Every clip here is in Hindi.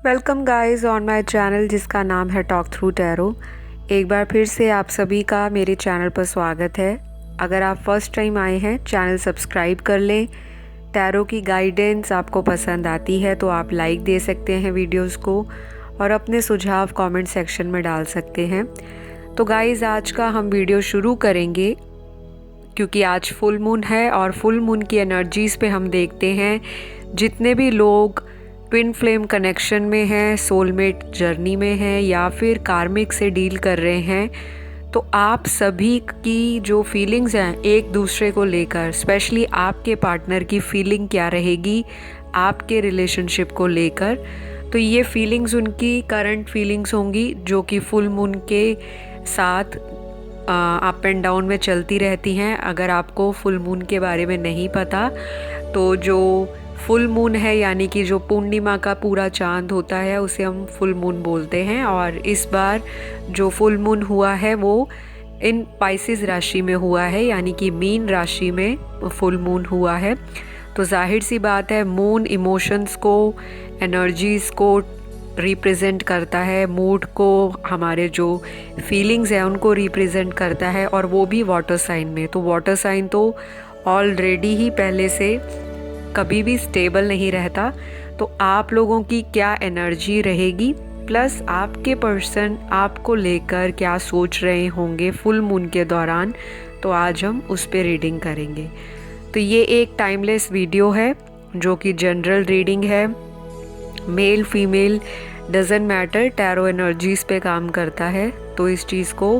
Welcome guys on my channel जिसका नाम है टॉक थ्रू टैरो। एक बार फिर से आप सभी का मेरे चैनल पर स्वागत है। अगर आप फर्स्ट टाइम आए हैं चैनल सब्सक्राइब कर लें। टैरो की गाइडेंस आपको पसंद आती है तो आप लाइक दे सकते हैं वीडियोस को और अपने सुझाव कमेंट सेक्शन में डाल सकते हैं। तो गाइस आज का हम वीडियो शुरू करेंगे क्योंकि आज फुल मून है और फुल मून की एनर्जीज़ पे हम देखते हैं जितने भी लोग ट्विन फ्लेम कनेक्शन में हैं, सोलमेट जर्नी में हैं या फिर कार्मिक से डील कर रहे हैं, तो आप सभी की जो फीलिंग्स हैं एक दूसरे को लेकर, स्पेशली आपके पार्टनर की फीलिंग क्या रहेगी आपके रिलेशनशिप को लेकर, तो ये फीलिंग्स उनकी करंट फीलिंग्स होंगी जो कि फुल मून के साथ अप एंड डाउन में चलती रहती हैं। अगर आपको फुल मून के बारे में नहीं पता तो जो फुल मून है यानी कि जो पूर्णिमा का पूरा चांद होता है उसे हम फुल मून बोलते हैं, और इस बार जो फुल मून हुआ है वो इन पाइसेस राशि में हुआ है यानी कि मीन राशि में फुल मून हुआ है। तो जाहिर सी बात है मून इमोशंस को, एनर्जीज़ को रिप्रेजेंट करता है, मूड को, हमारे जो फीलिंग्स हैं उनको रिप्रेजेंट करता है, और वो भी वाटर साइन में। तो वाटर साइन तो ऑलरेडी ही पहले से कभी भी स्टेबल नहीं रहता। तो आप लोगों की क्या एनर्जी रहेगी प्लस आपके पर्सन आपको लेकर क्या सोच रहे होंगे फुल मून के दौरान, तो आज हम उस पर रीडिंग करेंगे। तो ये एक टाइमलेस वीडियो है जो कि जनरल रीडिंग है, male female doesn't matter, tarot energies पे काम करता है। तो इस चीज़ को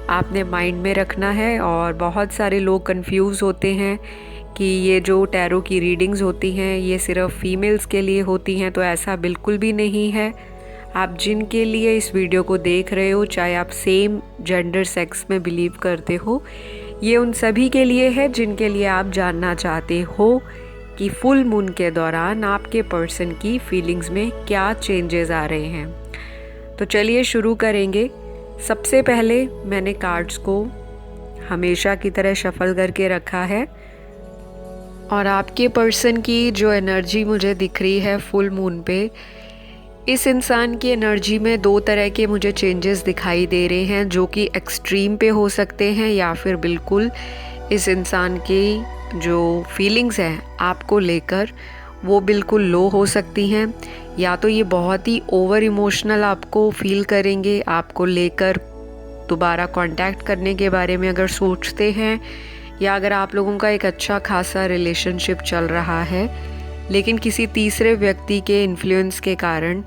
आपने माइंड में रखना है। और बहुत सारे लोग कंफ्यूज होते हैं कि ये जो टैरो की रीडिंग्स होती हैं ये सिर्फ फीमेल्स के लिए होती हैं, तो ऐसा बिल्कुल भी नहीं है। आप जिनके लिए इस वीडियो को देख रहे हो, चाहे आप सेम जेंडर सेक्स में बिलीव करते हो, ये उन सभी के लिए है जिनके लिए आप जानना चाहते हो कि फुल मून के दौरान आपके पर्सन की फीलिंग्स में क्या चेंजेस आ रहे हैं। तो चलिए शुरू करेंगे। सबसे पहले मैंने कार्ड्स को हमेशा की तरह शफल करके रखा है, और आपके पर्सन की जो एनर्जी मुझे दिख रही है फुल मून पे, इस इंसान की एनर्जी में दो तरह के मुझे चेंजेस दिखाई दे रहे हैं जो कि एक्सट्रीम पे हो सकते हैं या फिर बिल्कुल इस इंसान की जो फीलिंग्स हैं आपको लेकर वो बिल्कुल लो हो सकती हैं। या तो ये बहुत ही ओवर इमोशनल आपको फील करेंगे, आपको लेकर दोबारा कांटेक्ट करने के बारे में अगर सोचते हैं, या अगर आप लोगों का एक अच्छा खासा रिलेशनशिप चल रहा है लेकिन किसी तीसरे व्यक्ति के इन्फ्लुएंस के कारण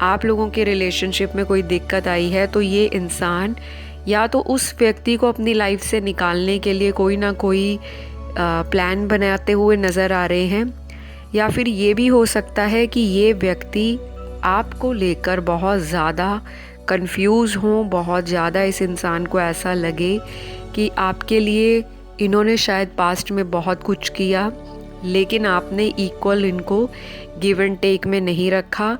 आप लोगों के रिलेशनशिप में कोई दिक्कत आई है, तो ये इंसान या तो उस व्यक्ति को अपनी लाइफ से निकालने के लिए कोई ना कोई प्लान बनाते हुए नज़र आ रहे हैं, या फिर ये भी हो सकता है कि ये व्यक्ति आपको लेकर बहुत ज़्यादा कंफ्यूज हों, बहुत ज़्यादा इस इंसान को ऐसा लगे कि आपके लिए इन्होंने शायद पास्ट में बहुत कुछ किया लेकिन आपने इक्वल इनको गिव एंड टेक में नहीं रखा।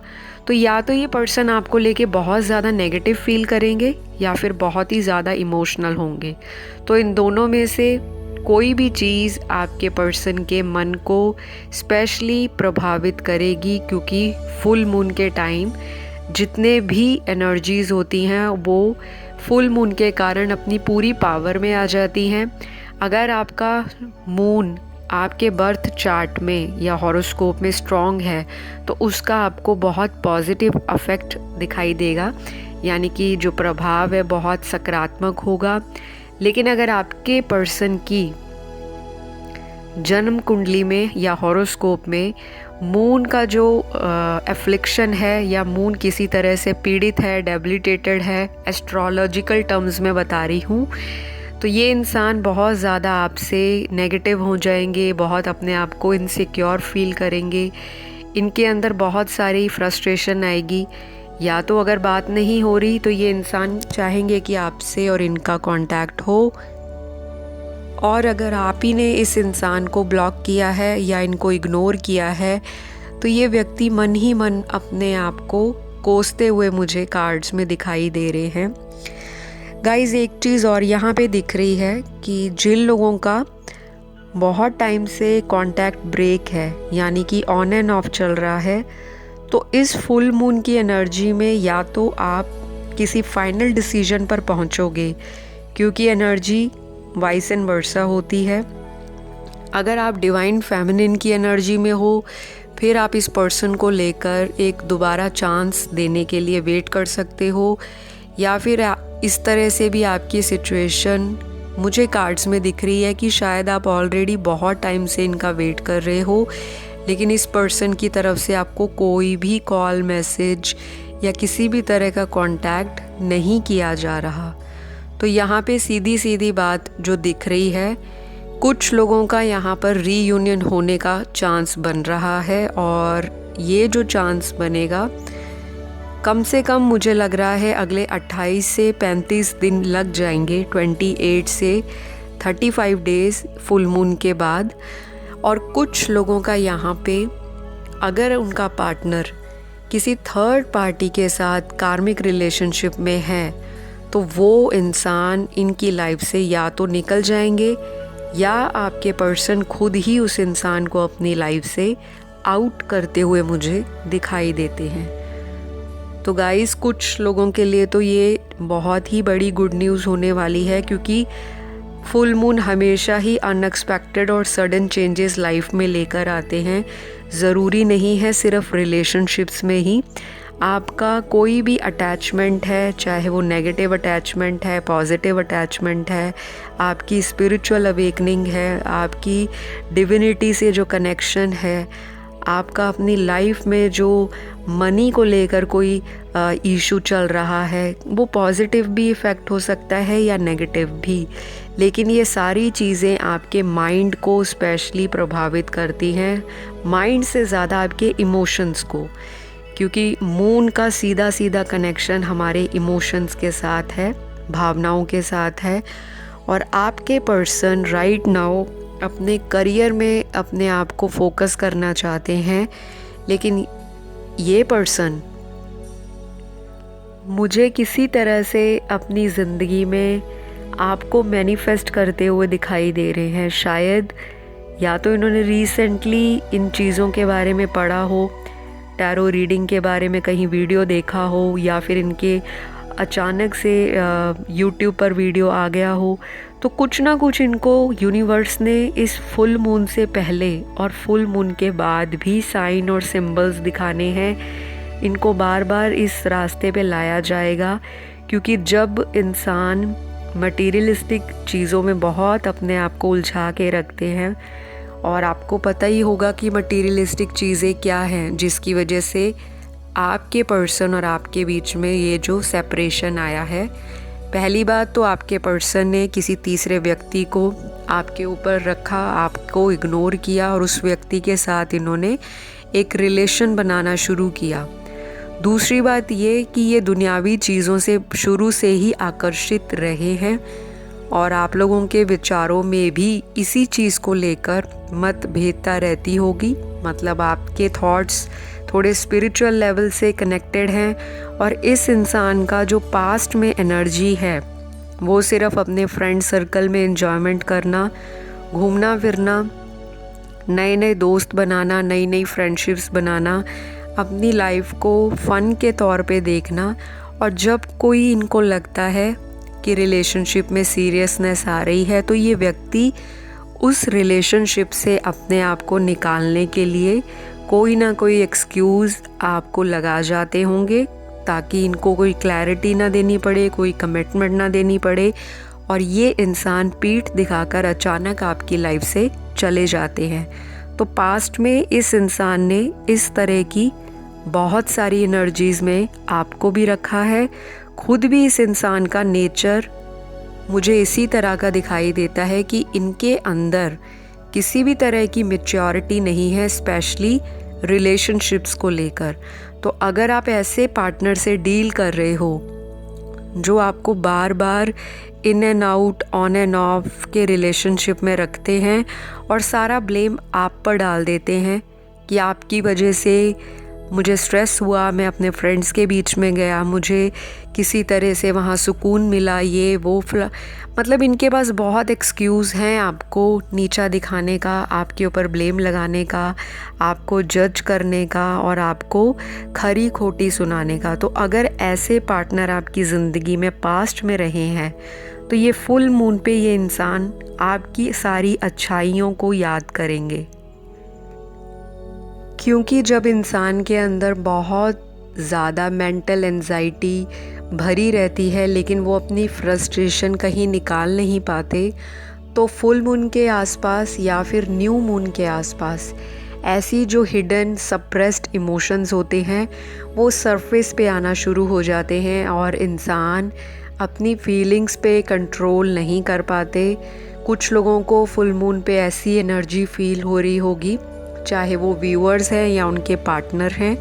तो या तो ये पर्सन आपको लेके बहुत ज़्यादा नेगेटिव फील करेंगे या फिर बहुत ही ज़्यादा इमोशनल होंगे। तो इन दोनों में से कोई भी चीज़ आपके पर्सन के मन को स्पेशली प्रभावित करेगी, क्योंकि फुल मून के टाइम जितने भी एनर्जीज़ होती हैं वो फुल मून के कारण अपनी पूरी पावर में आ जाती हैं। अगर आपका मून आपके बर्थ चार्ट में या हॉरोस्कोप में स्ट्रॉन्ग है तो उसका आपको बहुत पॉजिटिव अफेक्ट दिखाई देगा, यानी कि जो प्रभाव है बहुत सकारात्मक होगा। लेकिन अगर आपके पर्सन की जन्म कुंडली में या हॉरोस्कोप में मून का जो एफ्लिक्शन है या मून किसी तरह से पीड़ित है, डेबिलिटेटेड है, एस्ट्रोलॉजिकल टर्म्स में बता रही हूँ, तो ये इंसान बहुत ज़्यादा आपसे नेगेटिव हो जाएंगे, बहुत अपने आप को इनसिक्योर फील करेंगे, इनके अंदर बहुत सारी फ्रस्ट्रेशन आएगी। या तो अगर बात नहीं हो रही तो ये इंसान चाहेंगे कि आपसे और इनका कांटेक्ट हो, और अगर आप ही ने इस इंसान को ब्लॉक किया है या इनको इग्नोर किया है तो ये व्यक्ति मन ही मन अपने आप को कोसते हुए मुझे कार्ड्स में दिखाई दे रहे हैं। गाइज़ एक चीज़ और यहाँ पे दिख रही है कि जिन लोगों का बहुत टाइम से कांटेक्ट ब्रेक है यानी कि ऑन एंड ऑफ चल रहा है, तो इस फुल मून की एनर्जी में या तो आप किसी फाइनल डिसीजन पर पहुंचोगे, क्योंकि एनर्जी वाइस एंड वर्सा होती है। अगर आप डिवाइन फेमिनिन की एनर्जी में हो, फिर आप इस पर्सन को लेकर एक दोबारा चांस देने के लिए वेट कर सकते हो, या फिर इस तरह से भी आपकी सिचुएशन मुझे कार्ड्स में दिख रही है कि शायद आप ऑलरेडी बहुत टाइम से इनका वेट कर रहे हो, लेकिन इस पर्सन की तरफ से आपको कोई भी कॉल, मैसेज या किसी भी तरह का कांटेक्ट नहीं किया जा रहा। तो यहाँ पे सीधी सीधी बात जो दिख रही है, कुछ लोगों का यहाँ पर रीयूनियन होने का चांस बन रहा है, और ये जो चांस बनेगा कम से कम मुझे लग रहा है अगले 28 से 35 दिन लग जाएंगे, 28 से 35 डेज़ फुल मून के बाद। और कुछ लोगों का यहाँ पे अगर उनका पार्टनर किसी थर्ड पार्टी के साथ कार्मिक रिलेशनशिप में है, तो वो इंसान इनकी लाइफ से या तो निकल जाएंगे, या आपके पर्सन खुद ही उस इंसान को अपनी लाइफ से आउट करते हुए मुझे दिखाई देते हैं। तो गाइस, कुछ लोगों के लिए तो ये बहुत ही बड़ी गुड न्यूज़ होने वाली है, क्योंकि फुल मून हमेशा ही अनएक्सपेक्टेड और सडन चेंजेस लाइफ में लेकर आते हैं। ज़रूरी नहीं है सिर्फ रिलेशनशिप्स में ही। आपका कोई भी अटैचमेंट है, चाहे वो नेगेटिव अटैचमेंट है, पॉजिटिव अटैचमेंट है, आपकी स्पिरिचुअल अवेकनिंग है, आपकी डिविनिटी से जो कनेक्शन है, आपका अपनी लाइफ में जो मनी को लेकर कोई इशू चल रहा है, वो पॉजिटिव भी इफ़ेक्ट हो सकता है या नेगेटिव भी, लेकिन ये सारी चीज़ें आपके माइंड को स्पेशली प्रभावित करती हैं, माइंड से ज़्यादा आपके इमोशंस को, क्योंकि मून का सीधा सीधा कनेक्शन हमारे इमोशंस के साथ है, भावनाओं के साथ है। और आपके पर्सन राइट नाउ अपने करियर में अपने आप को फोकस करना चाहते हैं, लेकिन ये पर्सन मुझे किसी तरह से अपनी ज़िंदगी में आपको मैनिफेस्ट करते हुए दिखाई दे रहे हैं। शायद या तो इन्होंने रिसेंटली इन चीज़ों के बारे में पढ़ा हो, टैरो रीडिंग के बारे में कहीं वीडियो देखा हो, या फिर इनके अचानक से यूट्यूब पर वीडियो आ गया हो। तो कुछ ना कुछ इनको यूनिवर्स ने इस फुल मून से पहले और फुल मून के बाद भी साइन और सिंबल्स दिखाने हैं। इनको बार बार इस रास्ते पे लाया जाएगा, क्योंकि जब इंसान मटीरियलिस्टिक चीज़ों में बहुत अपने आप को उलझा के रखते हैं, और आपको पता ही होगा कि मटीरियलिस्टिक चीज़ें क्या हैं जिसकी वजह से आपके पर्सन और आपके बीच में ये जो सेपरेशन आया है। पहली बात तो आपके पर्सन ने किसी तीसरे व्यक्ति को आपके ऊपर रखा, आपको इग्नोर किया, और उस व्यक्ति के साथ इन्होंने एक रिलेशन बनाना शुरू किया। दूसरी बात ये कि ये दुनियावी चीज़ों से शुरू से ही आकर्षित रहे हैं, और आप लोगों के विचारों में भी इसी चीज़ को लेकर मतभेदता रहती होगी। मतलब आपके थॉट्स थोड़े स्पिरिचुअल लेवल से कनेक्टेड हैं, और इस इंसान का जो पास्ट में एनर्जी है वो सिर्फ अपने फ्रेंड सर्कल में एंजॉयमेंट करना, घूमना फिरना, नए नए दोस्त बनाना, नई नई फ्रेंडशिप्स बनाना, अपनी लाइफ को फ़न के तौर पे देखना। और जब कोई इनको लगता है कि रिलेशनशिप में सीरियसनेस आ रही है, तो ये व्यक्ति उस रिलेशनशिप से अपने आप को निकालने के लिए कोई ना कोई एक्सक्यूज़ आपको लगा जाते होंगे, ताकि इनको कोई क्लैरिटी ना देनी पड़े, कोई कमिटमेंट ना देनी पड़े, और ये इंसान पीठ दिखाकर अचानक आपकी लाइफ से चले जाते हैं। तो पास्ट में इस इंसान ने इस तरह की बहुत सारी एनर्जीज़ में आपको भी रखा है। खुद भी इस इंसान का नेचर मुझे इसी तरह का दिखाई देता है कि इनके अंदर किसी भी तरह की मैच्योरिटी नहीं है, स्पेशली रिलेशनशिप्स को लेकर। तो अगर आप ऐसे पार्टनर से डील कर रहे हो जो आपको बार बार in and out, on and off के रिलेशनशिप में रखते हैं और सारा ब्लेम आप पर डाल देते हैं कि आपकी वजह से मुझे स्ट्रेस हुआ, मैं अपने फ्रेंड्स के बीच में गया, मुझे किसी तरह से वहाँ सुकून मिला, ये वो मतलब इनके पास बहुत एक्सक्यूज़ हैं आपको नीचा दिखाने का, आपके ऊपर ब्लेम लगाने का, आपको जज करने का और आपको खरी खोटी सुनाने का। तो अगर ऐसे पार्टनर आपकी ज़िंदगी में पास्ट में रहे हैं तो ये फुल मून पे ये इंसान आपकी सारी अच्छाइयों को याद करेंगे। क्योंकि जब इंसान के अंदर बहुत ज़्यादा मेंटल एंजाइटी भरी रहती है लेकिन वो अपनी फ्रस्ट्रेशन कहीं निकाल नहीं पाते, तो फुल मून के आसपास या फिर न्यू मून के आसपास ऐसी जो हिडन सप्रेस्ड इमोशंस होते हैं वो सरफेस पे आना शुरू हो जाते हैं और इंसान अपनी फीलिंग्स पे कंट्रोल नहीं कर पाते। कुछ लोगों को फुल मून पे ऐसी एनर्जी फील हो रही होगी, चाहे वो व्यूअर्स हैं या उनके पार्टनर हैं।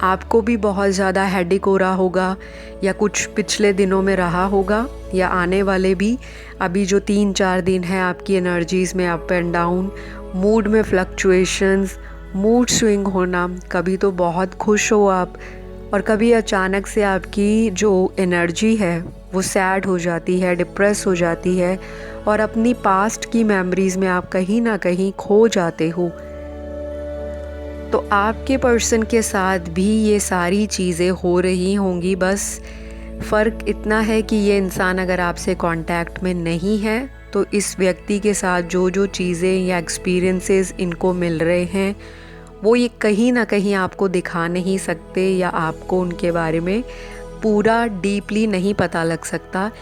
आपको भी बहुत ज़्यादा हेडेक हो रहा होगा या कुछ पिछले दिनों में रहा होगा या आने वाले भी। अभी जो 3-4 दिन है आपकी एनर्जीज़ में अप एंड डाउन, मूड में फ्लक्चुएशंस, मूड स्विंग होना, कभी तो बहुत खुश हो आप और कभी अचानक से आपकी जो एनर्जी है वो सैड हो जाती है, डिप्रेस हो जाती है और अपनी पास्ट की मेमोरीज़ में आप कहीं ना कहीं खो जाते हो। तो आपके पर्सन के साथ भी ये सारी चीज़ें हो रही होंगी, बस फ़र्क इतना है कि ये इंसान अगर आपसे कांटेक्ट में नहीं है तो इस व्यक्ति के साथ जो जो चीज़ें या एक्सपीरियंसेस इनको मिल रहे हैं वो ये कहीं ना कहीं आपको दिखा नहीं सकते या आपको उनके बारे में पूरा डीपली नहीं पता लग सकता।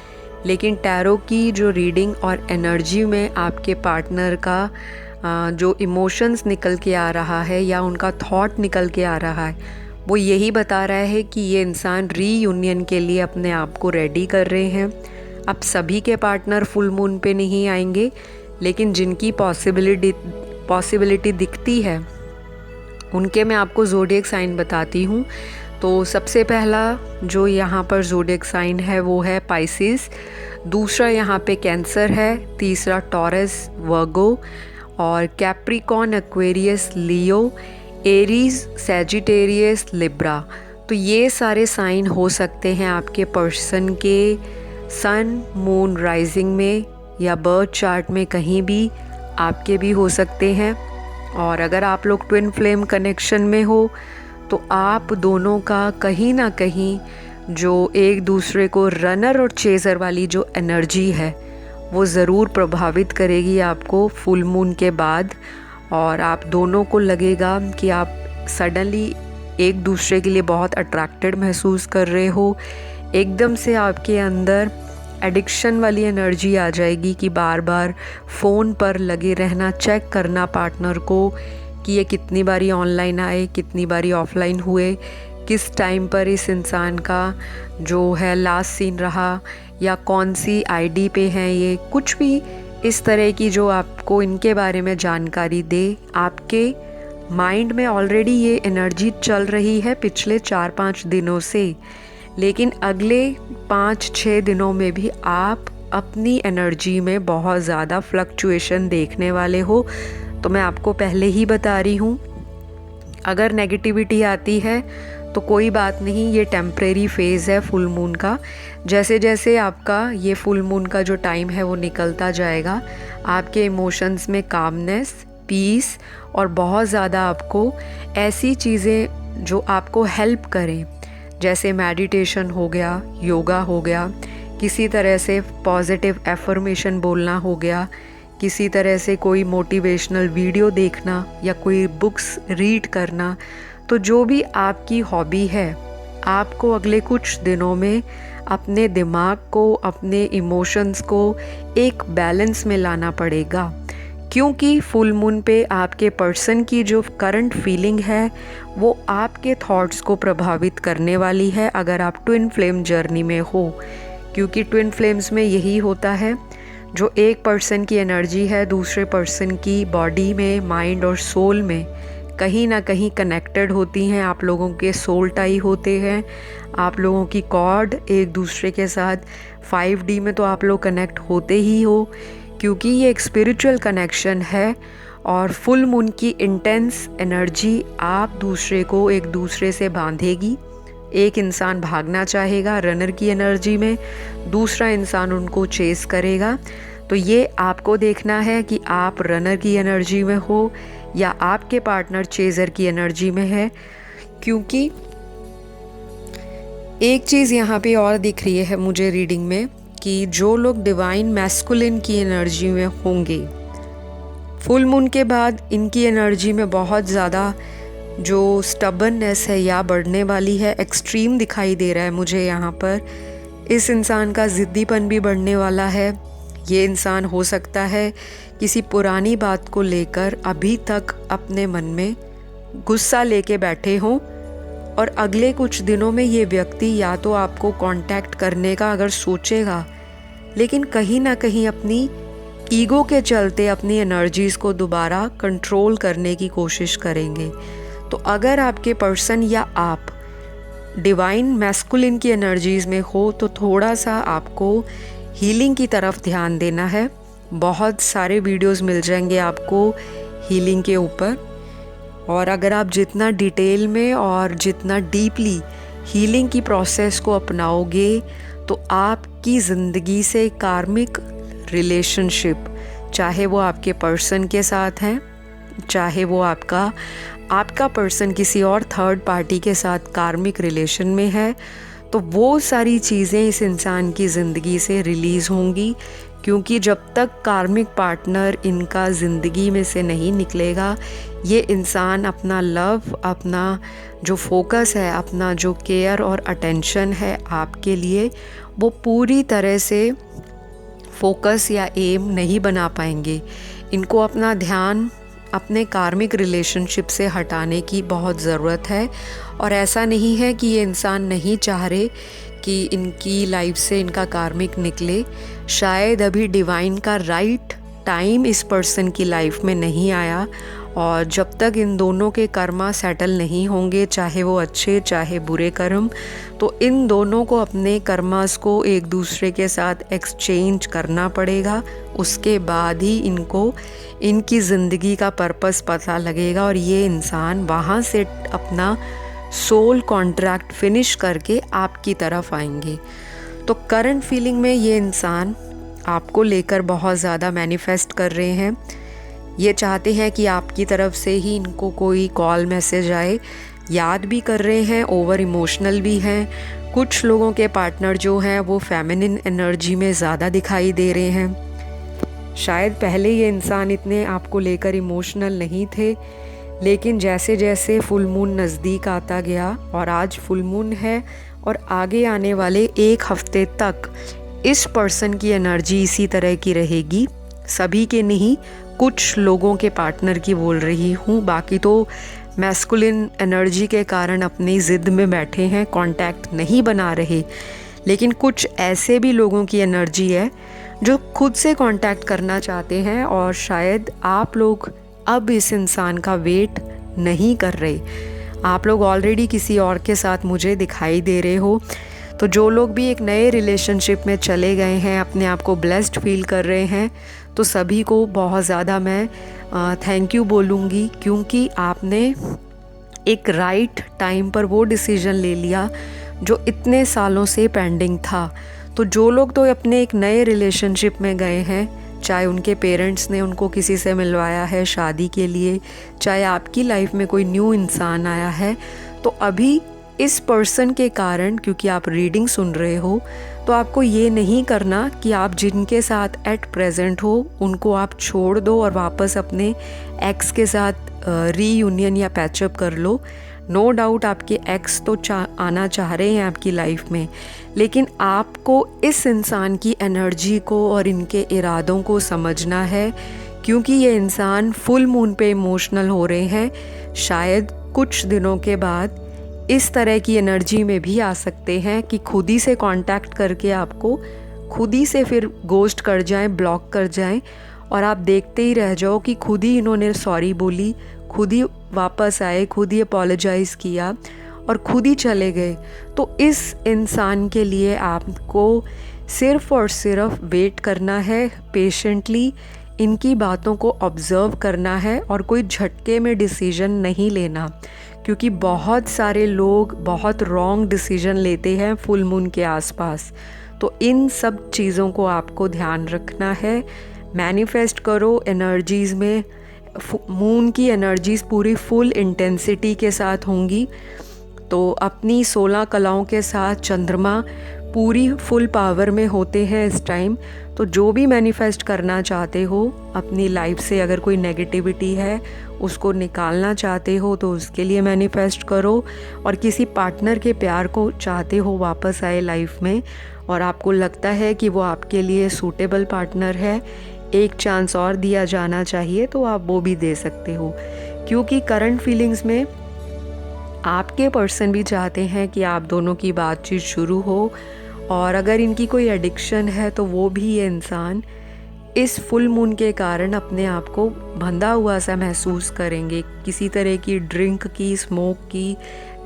लेकिन टैरो की जो रीडिंग और एनर्जी में आपके पार्टनर का जो इमोशंस निकल के आ रहा है या उनका थॉट निकल के आ रहा है वो यही बता रहा है कि ये इंसान रीयूनियन के लिए अपने आप को रेडी कर रहे हैं। अब सभी के पार्टनर फुल मून पे नहीं आएंगे, लेकिन जिनकी पॉसिबिलिटी दिखती है उनके मैं आपको ज़ोडिएक साइन बताती हूँ। तो सबसे पहला जो यहाँ पर ज़ोडिएक साइन है वो है पाइसिस, दूसरा यहाँ पे कैंसर है, तीसरा टॉरस वर्गो और कैप्रिकॉन एक्वेरियस लियो, एरीज सैजिटेरियस लिब्रा। तो ये सारे साइन हो सकते हैं आपके पर्सन के सन मून राइजिंग में या बर्थ चार्ट में, कहीं भी आपके भी हो सकते हैं। और अगर आप लोग ट्विन फ्लेम कनेक्शन में हो तो आप दोनों का कहीं ना कहीं जो एक दूसरे को रनर और चेज़र वाली जो एनर्जी है वो ज़रूर प्रभावित करेगी आपको फुल मून के बाद। और आप दोनों को लगेगा कि आप सडनली एक दूसरे के लिए बहुत अट्रैक्टेड महसूस कर रहे हो। एकदम से आपके अंदर एडिक्शन वाली एनर्जी आ जाएगी कि बार बार फ़ोन पर लगे रहना, चेक करना पार्टनर को कि ये कितनी बारी ऑनलाइन आए, कितनी बारी ऑफलाइन हुए, किस टाइम पर इस इंसान का जो है लास्ट सीन रहा या कौन सी आईडी पे हैं ये, कुछ भी इस तरह की जो आपको इनके बारे में जानकारी दे। आपके माइंड में ऑलरेडी ये एनर्जी चल रही है पिछले 4-5 दिनों से, लेकिन अगले 5-6 दिनों में भी आप अपनी एनर्जी में बहुत ज़्यादा फ्लक्चुएशन देखने वाले हो। तो मैं आपको पहले ही बता रही हूँ, अगर नेगेटिविटी आती है तो कोई बात नहीं, ये टेम्परेरी फेज़ है फुल मून का। जैसे जैसे आपका ये फुल मून का जो टाइम है वो निकलता जाएगा, आपके इमोशंस में कामनेस, पीस और बहुत ज़्यादा आपको ऐसी चीज़ें जो आपको हेल्प करें, जैसे मेडिटेशन हो गया, योगा हो गया, किसी तरह से पॉजिटिव एफर्मेशन बोलना हो गया, किसी तरह से कोई मोटिवेशनल वीडियो देखना या कोई बुक्स रीड करना। तो जो भी आपकी हॉबी है, आपको अगले कुछ दिनों में अपने दिमाग को, अपने इमोशंस को एक बैलेंस में लाना पड़ेगा, क्योंकि फुल मून पे आपके पर्सन की जो करंट फीलिंग है वो आपके थॉट्स को प्रभावित करने वाली है अगर आप ट्विन फ्लेम जर्नी में हो। क्योंकि ट्विन फ्लेम्स में यही होता है, जो एक पर्सन की एनर्जी है दूसरे पर्सन की बॉडी में, माइंड और सोल में कहीं ना कहीं कनेक्टेड होती हैं। आप लोगों के सोल टाई होते हैं, आप लोगों की कॉर्ड एक दूसरे के साथ 5D में तो आप लोग कनेक्ट होते ही हो, क्योंकि ये एक स्पिरिचुअल कनेक्शन है। और फुल मून की इंटेंस एनर्जी आप दूसरे को एक दूसरे से बांधेगी। एक इंसान भागना चाहेगा रनर की एनर्जी में, दूसरा इंसान उनको चेस करेगा। तो ये आपको देखना है कि आप रनर की एनर्जी में हो या आपके पार्टनर चेज़र की एनर्जी में है। क्योंकि एक चीज़ यहाँ पे और दिख रही है मुझे रीडिंग में कि जो लोग डिवाइन मैस्कुलिन की एनर्जी में होंगे, फुल मून के बाद इनकी एनर्जी में बहुत ज़्यादा जो स्टबर्ननेस है या बढ़ने वाली है, एक्सट्रीम दिखाई दे रहा है मुझे यहाँ पर। इस इंसान का ज़िद्दीपन भी बढ़ने वाला है। ये इंसान हो सकता है किसी पुरानी बात को लेकर अभी तक अपने मन में गुस्सा लेके बैठे हों, और अगले कुछ दिनों में ये व्यक्ति या तो आपको कांटेक्ट करने का अगर सोचेगा, लेकिन कहीं ना कहीं अपनी ईगो के चलते अपनी एनर्जीज़ को दोबारा कंट्रोल करने की कोशिश करेंगे। तो अगर आपके पर्सन या आप डिवाइन मैस्कुलिन की एनर्जीज़ में हो तो थोड़ा सा आपको हीलिंग की तरफ ध्यान देना है। बहुत सारे वीडियोस मिल जाएंगे आपको हीलिंग के ऊपर, और अगर आप जितना डिटेल में और जितना डीपली हीलिंग की प्रोसेस को अपनाओगे तो आपकी ज़िंदगी से कार्मिक रिलेशनशिप, चाहे वो आपके पर्सन के साथ हैं, चाहे वो आपका पर्सन किसी और थर्ड पार्टी के साथ कार्मिक रिलेशन में है, तो वो सारी चीज़ें इस इंसान की ज़िंदगी से रिलीज़ होंगी। क्योंकि जब तक कार्मिक पार्टनर इनका ज़िंदगी में से नहीं निकलेगा, ये इंसान अपना लव, अपना जो फोकस है, अपना जो केयर और अटेंशन है आपके लिए, वो पूरी तरह से फोकस या एम नहीं बना पाएंगे। इनको अपना ध्यान अपने कार्मिक रिलेशनशिप से हटाने की बहुत ज़रूरत है। और ऐसा नहीं है कि ये इंसान नहीं चाह रहे कि इनकी लाइफ से इनका कार्मिक निकले, शायद अभी डिवाइन का राइट टाइम इस पर्सन की लाइफ में नहीं आया, और जब तक इन दोनों के कर्मा सेटल नहीं होंगे, चाहे वो अच्छे चाहे बुरे कर्म, तो इन दोनों को अपने कर्मास को एक दूसरे के साथ एक्सचेंज करना पड़ेगा। उसके बाद ही इनको इनकी ज़िंदगी का पर्पस पता लगेगा और ये इंसान वहाँ से अपना सोल कॉन्ट्रैक्ट फिनिश करके आपकी तरफ आएंगे। तो करंट फीलिंग में ये इंसान आपको लेकर बहुत ज़्यादा मैनिफेस्ट कर रहे हैं। ये चाहते हैं कि आपकी तरफ से ही इनको कोई कॉल मैसेज आए, याद भी कर रहे हैं, ओवर इमोशनल भी हैं। कुछ लोगों के पार्टनर जो हैं वो फेमिनिन एनर्जी में ज़्यादा दिखाई दे रहे हैं। शायद पहले ये इंसान इतने आपको लेकर इमोशनल नहीं थे, लेकिन जैसे जैसे फुल मून नज़दीक आता गया, और आज फुल मून है और आगे आने वाले एक हफ्ते तक इस पर्सन की एनर्जी इसी तरह की रहेगी। सभी के नहीं, कुछ लोगों के पार्टनर की बोल रही हूँ, बाकी तो मैस्कुलिन एनर्जी के कारण अपनी ज़िद में बैठे हैं, कांटेक्ट नहीं बना रहे। लेकिन कुछ ऐसे भी लोगों की एनर्जी है जो खुद से कांटेक्ट करना चाहते हैं, और शायद आप लोग अब इस इंसान का वेट नहीं कर रहे। आप लोग ऑलरेडी किसी और के साथ मुझे दिखाई दे रहे हो। तो जो लोग भी एक नए रिलेशनशिप में चले गए हैं, अपने आप को ब्लेस्ड फील कर रहे हैं, तो सभी को बहुत ज़्यादा मैं थैंक यू बोलूँगी, क्योंकि आपने एक राइट टाइम पर वो डिसीज़न ले लिया जो इतने सालों से पेंडिंग था। तो जो लोग तो अपने एक नए रिलेशनशिप में गए हैं, चाहे उनके पेरेंट्स ने उनको किसी से मिलवाया है शादी के लिए, चाहे आपकी लाइफ में कोई न्यू इंसान आया है, तो अभी इस पर्सन के कारण, क्योंकि आप रीडिंग सुन रहे हो, तो आपको ये नहीं करना कि आप जिनके साथ एट प्रेजेंट हो उनको आप छोड़ दो और वापस अपने एक्स के साथ रीयूनियन या पैचअप कर लो। नो डाउट आपके एक्स तो आना चाह रहे हैं आपकी लाइफ में, लेकिन आपको इस इंसान की एनर्जी को और इनके इरादों को समझना है, क्योंकि ये इंसान फुल मून पे इमोशनल हो रहे हैं। शायद कुछ दिनों के बाद इस तरह की एनर्जी में भी आ सकते हैं कि खुद ही से कांटेक्ट करके आपको खुद ही से फिर गोस्ट कर जाएं, ब्लॉक कर जाएं, और आप देखते ही रह जाओ कि खुद ही इन्होंने सॉरी बोली, खुद ही वापस आए, खुद ही अपोलोजाइज़ किया और खुद ही चले गए। तो इस इंसान के लिए आपको सिर्फ़ और सिर्फ वेट करना है पेशेंटली। इनकी बातों को ऑब्ज़र्व करना है और कोई झटके में डिसीजन नहीं लेना, क्योंकि बहुत सारे लोग बहुत रॉन्ग डिसीजन लेते हैं फुल मून के आसपास। तो इन सब चीज़ों को आपको ध्यान रखना है। मैनिफेस्ट करो एनर्जीज़ में, मून की एनर्जीज़ पूरी फुल इंटेंसिटी के साथ होंगी। तो अपनी 16 कलाओं के साथ चंद्रमा पूरी फुल पावर में होते हैं इस टाइम। तो जो भी मैनिफेस्ट करना चाहते हो अपनी लाइफ से, अगर कोई नेगेटिविटी है उसको निकालना चाहते हो तो उसके लिए मैनिफेस्ट करो। और किसी पार्टनर के प्यार को चाहते हो वापस आए लाइफ में, और आपको लगता है कि वो आपके लिए सूटेबल पार्टनर है, एक चांस और दिया जाना चाहिए, तो आप वो भी दे सकते हो। क्योंकि करंट फीलिंग्स में आपके पर्सन भी चाहते हैं कि आप दोनों की बातचीत शुरू हो, और अगर इनकी कोई एडिक्शन है तो वो भी ये इंसान इस फुल मून के कारण अपने आप को बंधा हुआ सा महसूस करेंगे। किसी तरह की ड्रिंक की, स्मोक की,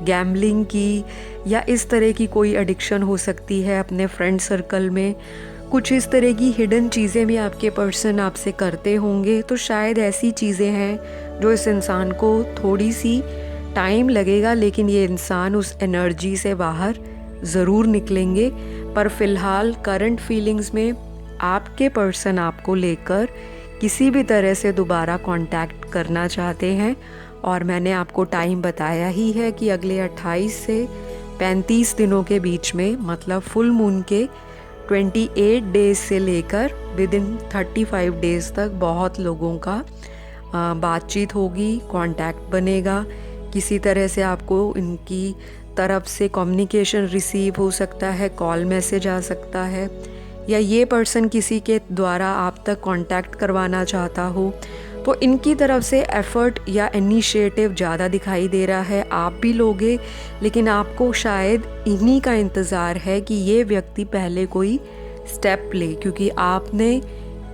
गैम्बलिंग की, या इस तरह की कोई एडिक्शन हो सकती है अपने फ्रेंड सर्कल में। कुछ इस तरह की हिडन चीज़ें भी आपके पर्सन आपसे करते होंगे। तो शायद ऐसी चीज़ें हैं जो इस इंसान को थोड़ी सी टाइम लगेगा, लेकिन ये इंसान उस एनर्जी से बाहर ज़रूर निकलेंगे। पर फ़िलहाल करंट फीलिंग्स में आपके पर्सन आपको लेकर किसी भी तरह से दोबारा कांटेक्ट करना चाहते हैं। और मैंने आपको टाइम बताया ही है कि अगले 28 से 35 दिनों के बीच में, मतलब फुल मून के 28 डेज़ से लेकर विदिन 35 डेज़ तक बहुत लोगों का बातचीत होगी, कांटेक्ट बनेगा। किसी तरह से आपको इनकी तरफ से कम्युनिकेशन रिसीव हो सकता है, कॉल मैसेज आ सकता है, या ये पर्सन किसी के द्वारा आप तक कांटेक्ट करवाना चाहता हो। तो इनकी तरफ से एफ़र्ट या इनिशिएटिव ज़्यादा दिखाई दे रहा है। आप भी लोगे, लेकिन आपको शायद इन्हीं का इंतज़ार है कि ये व्यक्ति पहले कोई स्टेप ले, क्योंकि आपने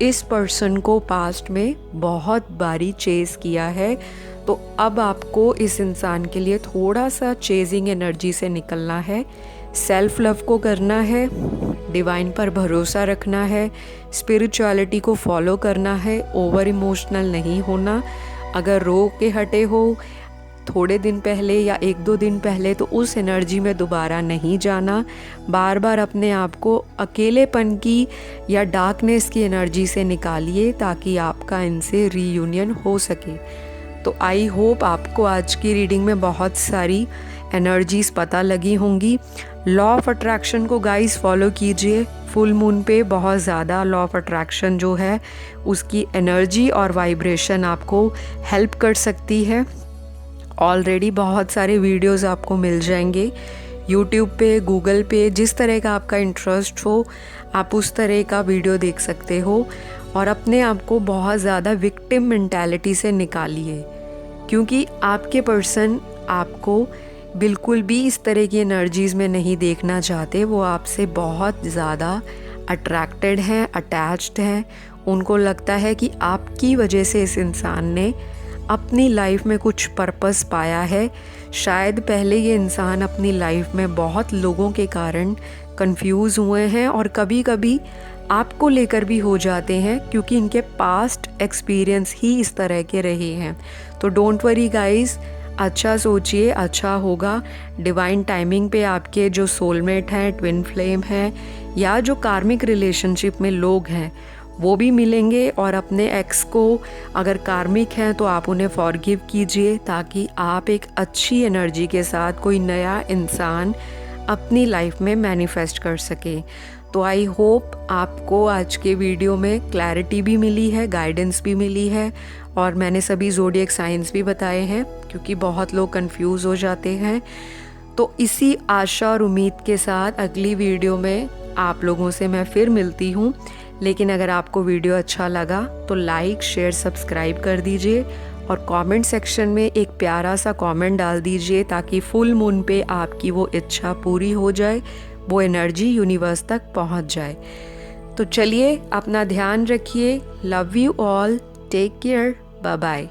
इस पर्सन को पास्ट में बहुत बारी चेज़ किया है। तो अब आपको इस इंसान के लिए थोड़ा सा चेजिंग एनर्जी से निकलना है, सेल्फ लव को करना है, डिवाइन पर भरोसा रखना है, स्पिरिचुअलिटी को फॉलो करना है, ओवर इमोशनल नहीं होना। अगर रो के हटे हो थोड़े दिन पहले या 1-2 दिन पहले, तो उस एनर्जी में दोबारा नहीं जाना। बार बार अपने आप को अकेलेपन की या डार्कनेस की एनर्जी से निकालिए, ताकि आपका इनसे रीयूनियन हो सके। तो आई होप आपको आज की रीडिंग में बहुत सारी एनर्जीज़ पता लगी होंगी। लॉ ऑफ अट्रैक्शन को गाइस फॉलो कीजिए। फुल मून पे बहुत ज़्यादा लॉ ऑफ अट्रैक्शन जो है उसकी एनर्जी और वाइब्रेशन आपको हेल्प कर सकती है। ऑलरेडी बहुत सारे वीडियोस आपको मिल जाएंगे यूट्यूब पे, गूगल पे, जिस तरह का आपका इंटरेस्ट हो आप उस तरह का वीडियो देख सकते हो। और अपने आप को बहुत ज़्यादा विक्टिम मेंटालिटी से निकालिए, क्योंकि आपके पर्सन आपको बिल्कुल भी इस तरह की एनर्जीज़ में नहीं देखना चाहते। वो आपसे बहुत ज़्यादा अट्रैक्टेड हैं, अटैच्ड हैं। उनको लगता है कि आपकी वजह से इस इंसान ने अपनी लाइफ में कुछ पर्पस पाया है। शायद पहले ये इंसान अपनी लाइफ में बहुत लोगों के कारण कंफ्यूज हुए हैं, और कभी कभी आपको लेकर भी हो जाते हैं, क्योंकि इनके पास्ट एक्सपीरियंस ही इस तरह के रहे हैं। तो डोंट वरी गाइस, अच्छा सोचिए, अच्छा होगा। डिवाइन टाइमिंग पे आपके जो सोलमेट हैं, ट्विन फ्लेम हैं, या जो कार्मिक रिलेशनशिप में लोग हैं वो भी मिलेंगे। और अपने एक्स को अगर कार्मिक हैं तो आप उन्हें फॉरगिव कीजिए, ताकि आप एक अच्छी एनर्जी के साथ कोई नया इंसान अपनी लाइफ में मैनिफेस्ट कर सके। तो आई होप आपको आज के वीडियो में क्लैरिटी भी मिली है, गाइडेंस भी मिली है, और मैंने सभी ज़ोडिएक साइंस भी बताए हैं, क्योंकि बहुत लोग कंफ्यूज हो जाते हैं। तो इसी आशा और उम्मीद के साथ अगली वीडियो में आप लोगों से मैं फिर मिलती हूँ। लेकिन अगर आपको वीडियो अच्छा लगा तो लाइक, शेयर, सब्सक्राइब कर दीजिए, और कमेंट सेक्शन में एक प्यारा सा कमेंट डाल दीजिए, ताकि फुल मून पे आपकी वो इच्छा पूरी हो जाए, वो एनर्जी यूनिवर्स तक पहुंच जाए। तो चलिए, अपना ध्यान रखिए। Love you all, take care, bye bye.